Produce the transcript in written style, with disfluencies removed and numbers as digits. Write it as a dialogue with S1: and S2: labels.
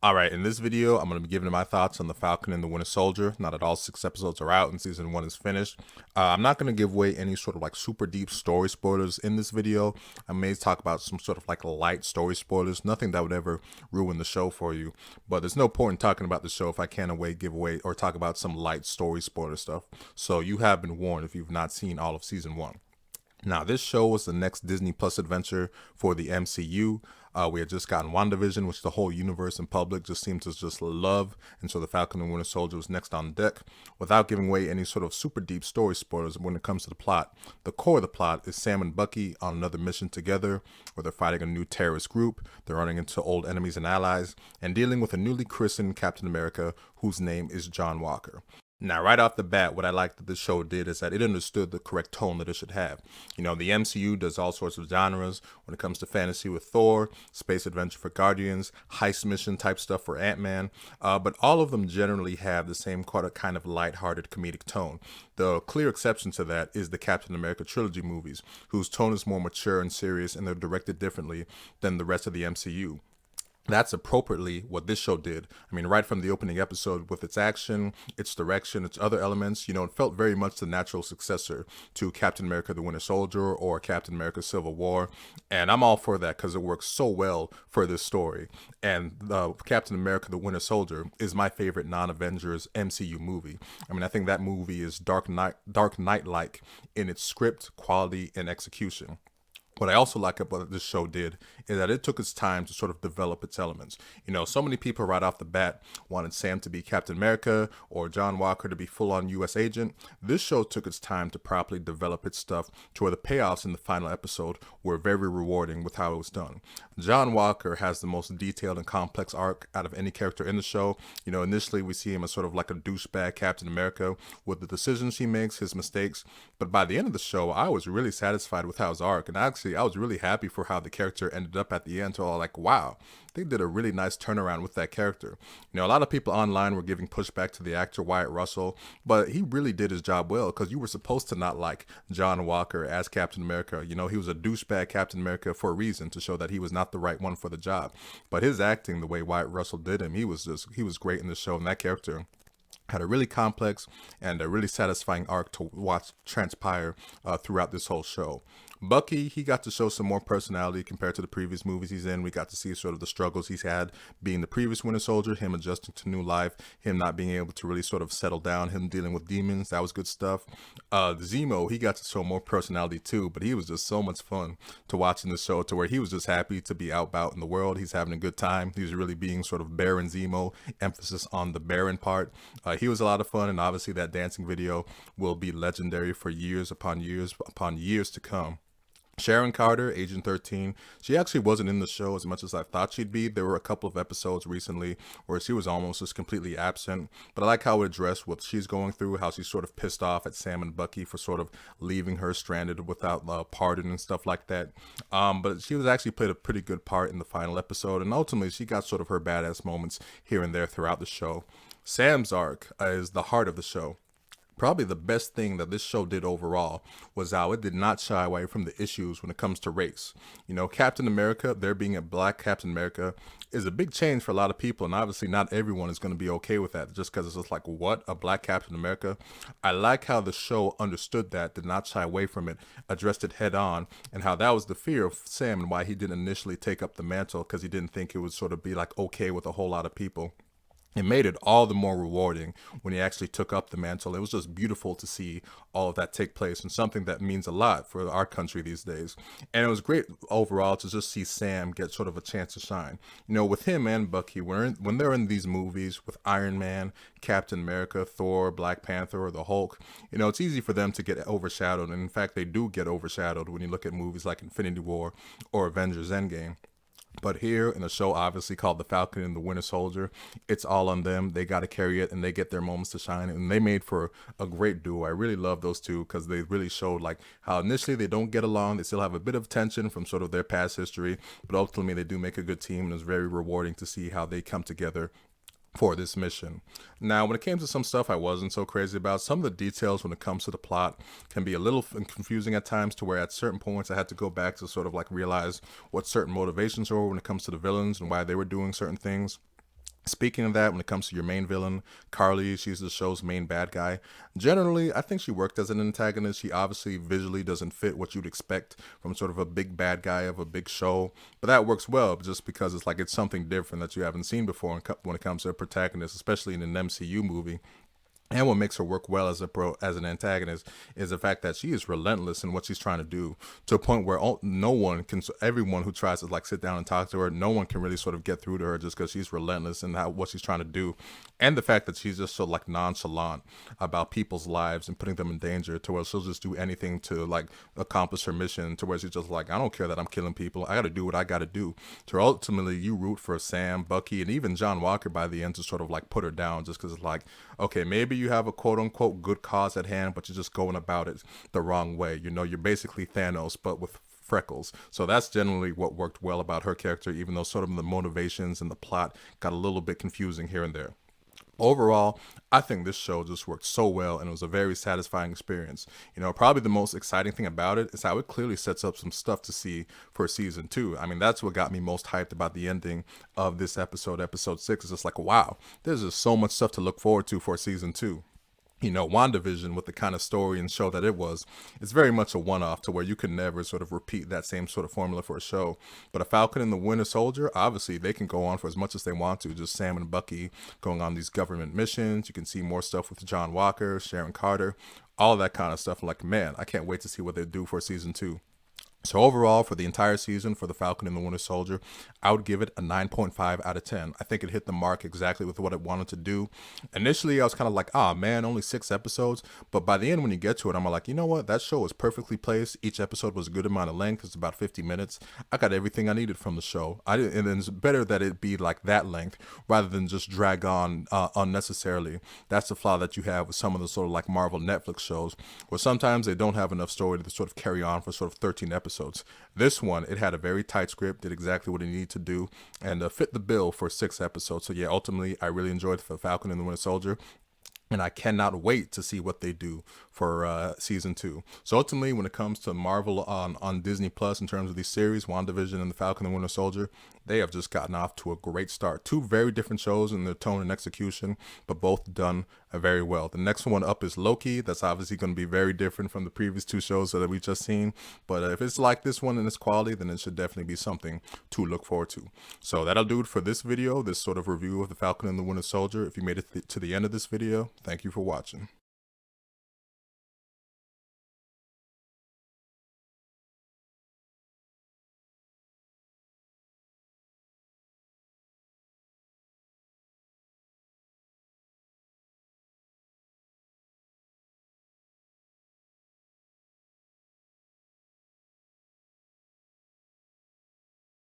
S1: Alright, in this video, I'm going to be giving my thoughts on The Falcon and the Winter Soldier, now that all 6 episodes are out and season 1 is finished. I'm not going to give away any sort of like super deep story spoilers in this video. I may talk about some sort of like light story spoilers, nothing that would ever ruin the show for you. But there's no point in talking about the show if I can't give away or talk about some light story spoiler stuff. So you have been warned if you've not seen all of season 1. Now, this show was the next Disney Plus adventure for the MCU. We had just gotten WandaVision, which the whole universe and public just seemed to just love, and so the Falcon and Winter Soldier was next on deck. Without giving away any sort of super deep story spoilers when it comes to the plot, the core of the plot is Sam and Bucky on another mission together, where they're fighting a new terrorist group, they're running into old enemies and allies, and dealing with a newly christened Captain America, whose name is John Walker. Now, right off the bat, what I like that this show did is that it understood the correct tone that it should have. You know, the MCU does all sorts of genres when it comes to fantasy with Thor, space adventure for Guardians, heist mission type stuff for Ant-Man, but all of them generally have the same kind of lighthearted comedic tone. The clear exception to that is the Captain America trilogy movies, whose tone is more mature and serious, and they're directed differently than the rest of the MCU. That's appropriately what this show did. I mean, right from the opening episode, with its action, its direction, its other elements, it felt very much the natural successor to Captain America the Winter Soldier or Captain America Civil War. And I'm all for that because it works so well for this story. And Captain America the Winter Soldier is my favorite non-Avengers MCU movie. I mean, I think that movie is Dark Knight-like in its script, quality, and execution. What I also like about what this show did is that it took its time to sort of develop its elements. So many people right off the bat wanted Sam to be Captain America or John Walker to be full-on U.S. agent. This show took its time to properly develop its stuff to where the payoffs in the final episode were very rewarding with how it was done. John Walker has the most detailed and complex arc out of any character in the show. Initially we see him as sort of like a douchebag Captain America with the decisions he makes, his mistakes. But by the end of the show, I was really satisfied with how his arc, and actually I was really happy for how the character ended up at the end. So I was like, wow, they did a really nice turnaround with that character. A lot of people online were giving pushback to the actor Wyatt Russell, but he really did his job well because you were supposed to not like John Walker as Captain America. He was a douchebag Captain America for a reason, to show that he was not the right one for the job. But his acting, the way Wyatt Russell did him, he was great in the show, and that character had a really complex and a really satisfying arc to watch transpire throughout this whole show. Bucky, he got to show some more personality compared to the previous movies he's in. We got to see sort of the struggles he's had being the previous Winter Soldier, him adjusting to new life, him not being able to really sort of settle down, him dealing with demons. That was good stuff. Zemo, he got to show more personality too, but he was just so much fun to watch in the show, to where he was just happy to be out about in the world. He's having a good time. He was really being sort of Baron Zemo, emphasis on the Baron part. He was a lot of fun, and obviously that dancing video will be legendary for years upon years upon years to come. Sharon Carter, Agent 13, she actually wasn't in the show as much as I thought she'd be. There were a couple of episodes recently where she was almost just completely absent, but I like how it addressed what she's going through, how she's sort of pissed off at Sam and Bucky for sort of leaving her stranded without pardon and stuff like that. But she was actually played a pretty good part in the final episode, and ultimately she got sort of her badass moments here and there throughout the show. Sam's arc is the heart of the show. Probably the best thing that this show did overall was how it did not shy away from the issues when it comes to race. Captain America, there being a black Captain America, is a big change for a lot of people, and obviously not everyone is going to be okay with that, just because it's just like, what, a black Captain America? I like how the show understood that, did not shy away from it, addressed it head on, and how that was the fear of Sam and why he didn't initially take up the mantle, because he didn't think it would sort of be like okay with a whole lot of people. It made it all the more rewarding when he actually took up the mantle. It was just beautiful to see all of that take place, and something that means a lot for our country these days. And it was great overall to just see Sam get sort of a chance to shine. With him and Bucky, when they're in these movies with Iron Man, Captain America, Thor, Black Panther, or the Hulk, it's easy for them to get overshadowed. And in fact, they do get overshadowed when you look at movies like Infinity War or Avengers Endgame. But here in a show obviously called The Falcon and the Winter Soldier, it's all on them. They got to carry it, and they get their moments to shine. And they made for a great duo. I really love those two because they really showed like how initially they don't get along. They still have a bit of tension from sort of their past history, but ultimately they do make a good team, and it's very rewarding to see how they come together for this mission. Now, when it came to some stuff I wasn't so crazy about, some of the details when it comes to the plot can be a little confusing at times, to where at certain points I had to go back to sort of like realize what certain motivations were when it comes to the villains and why they were doing certain things. Speaking of that, when it comes to your main villain, Carly, she's the show's main bad guy. Generally, I think she worked as an antagonist. She obviously visually doesn't fit what you'd expect from sort of a big bad guy of a big show, but that works well just because it's like it's something different that you haven't seen before when it comes to a protagonist, especially in an MCU movie. And what makes her work well as an antagonist is the fact that she is relentless in what she's trying to do, to a point where no one can, everyone who tries to like sit down and talk to her, no one can really sort of get through to her just because she's relentless in what she's trying to do, and the fact that she's just so like nonchalant about people's lives and putting them in danger, to where she'll just do anything to like accomplish her mission, to where she's just like, I don't care that I'm killing people, I got to do what I got to do. To ultimately you root for Sam, Bucky, and even John Walker by the end to sort of like put her down, just because it's like, okay, maybe you have a quote unquote good cause at hand, but you're just going about it the wrong way. You know, you're basically Thanos, but with freckles. So that's generally what worked well about her character, even though sort of the motivations and the plot got a little bit confusing here and there. Overall, I think this show just worked so well, and it was a very satisfying experience. You know, probably the most exciting thing about it is how it clearly sets up some stuff to see for season 2. I mean, that's what got me most hyped about the ending of this episode 6. It's just like, wow, there's just so much stuff to look forward to for season 2. You know, WandaVision, with the kind of story and show that it was, it's very much a one-off, to where you can never sort of repeat that same sort of formula for a show. But a Falcon and the Winter Soldier, obviously they can go on for as much as they want to, just Sam and Bucky going on these government missions. You can see more stuff with John Walker, Sharon Carter, all that kind of stuff. Like, man, I can't wait to see what they do for season 2. So overall, for the entire season for the Falcon and the Winter Soldier, I would give it a 9.5 out of 10. I think it hit the mark exactly with what it wanted to do. Initially, I was kind of like, ah, man, only 6 episodes. But by the end, when you get to it, I'm like, you know what? That show was perfectly placed. Each episode was a good amount of length. It's about 50 minutes. I got everything I needed from the show. And it's better that it be like that length rather than just drag on unnecessarily. That's the flaw that you have with some of the sort of like Marvel Netflix shows, where sometimes they don't have enough story to sort of carry on for sort of 13 episodes. This one, it had a very tight script, did exactly what it needed to do, and fit the bill for 6 episodes. So yeah, ultimately, I really enjoyed the Falcon and the Winter Soldier, and I cannot wait to see what they do for season 2. So ultimately, when it comes to Marvel on Disney Plus in terms of these series, WandaVision and the Falcon and Winter Soldier, they have just gotten off to a great start. 2 very different shows in their tone and execution, but both done very well. The next one up is Loki. That's obviously going to be very different from the previous 2 shows that we've just seen. But if it's like this one in its quality, then it should definitely be something to look forward to. So that'll do it for this video, this sort of review of the Falcon and the Winter Soldier. If you made it to the end of this video, thank you for watching.